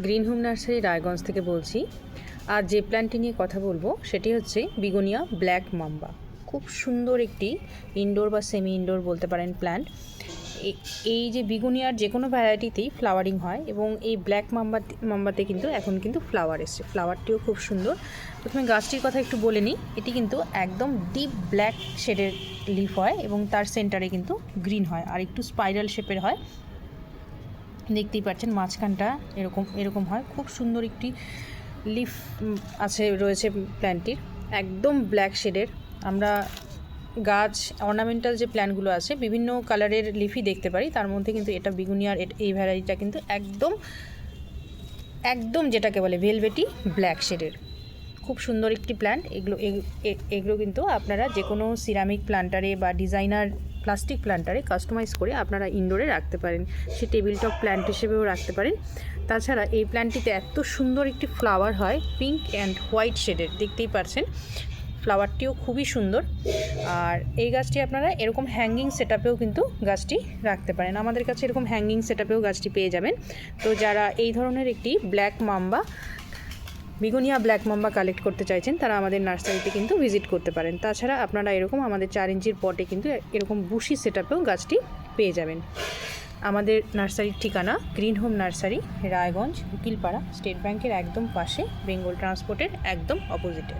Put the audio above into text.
Green home nursery Raiganj থেকে বলছি। আর যে প্ল্যান্টটি নিয়ে কথা বলবো সেটি হচ্ছে বিগোনিয়া ব্ল্যাক মাম্বা। খুব সুন্দর একটি ইনডোর বা সেমি ইনডোর বলতে পারেন প্ল্যান্ট। এই যে বিগোনিয়ার যে কোনো ভ্যারাইটিতেই ফ্লাওয়ারিং হয় এবং এই ব্ল্যাক মাম্বাতে কিন্তু এখন কিন্তু ফ্লাওয়ার এসছে। ফ্লাওয়ারটিও খুব সুন্দর। প্রথমে গাছটির কথা একটু বলে নিই। এটি কিন্তু একদম ডিপ ব্ল্যাক শেডের লিফ হয় এবং তার সেন্টারে কিন্তু গ্রিন হয় আর একটু স্পাইরাল শেপের হয়। দেখতেই পাচ্ছেন মাঝখানটা এরকম হয়। খুব সুন্দর একটি লিফ রয়েছে প্ল্যান্টটির, একদম ব্ল্যাক শেডের। আমরা গাছ অর্নামেন্টাল যে প্ল্যান্টগুলো আছে বিভিন্ন কালারের লিফই দেখতে পারি, তার মধ্যে কিন্তু এটা বিগুনিয়ার এই ভ্যারাইটিটা কিন্তু একদম যেটাকে বলে ভেলভেটি ব্ল্যাক শেডের। খুব সুন্দর একটি প্ল্যান্ট। এগুলো কিন্তু আপনারা যে কোনো সিরামিক প্ল্যান্টারে বা ডিজাইনার প্লাস্টিক প্ল্যান্টারে কাস্টমাইজ করে আপনারা ইনডোরে রাখতে পারেন, সে টেবিল টপ প্ল্যান্ট হিসেবেও রাখতে পারেন। তাছাড়া এই প্ল্যান্টটিতে এত সুন্দর একটি ফ্লাওয়ার হয়, পিঙ্ক অ্যান্ড হোয়াইট শেডের, দেখতেই পারছেন। ফ্লাওয়ারটিও খুবই সুন্দর। আর এই গাছটি আপনারা এরকম হ্যাঙ্গিং সেটআপেও কিন্তু গাছটি রাখতে পারেন। আমাদের কাছে এরকম হ্যাঙ্গিং সেটআপেও গাছটি পেয়ে যাবেন। তো যারা এই ধরনের একটি বিগোনিয়া ব্ল্যাক মাম্বা কালেক্ট করতে চাইছেন তারা আমাদের নার্সারিতে কিন্তু ভিজিট করতে পারেন। তাছাড়া আপনারা এরকম আমাদের 4 ইঞ্চির পটে কিন্তু এরকম বুশি সেটআপেও গাছটি পেয়ে যাবেন। আমাদের নার্সারির ঠিকানা green home nursery, Raiganj, Ukilpara, state ব্যাংকের একদম পাশে, বেঙ্গল ট্রান্সপোর্টের একদম অপোজিটে।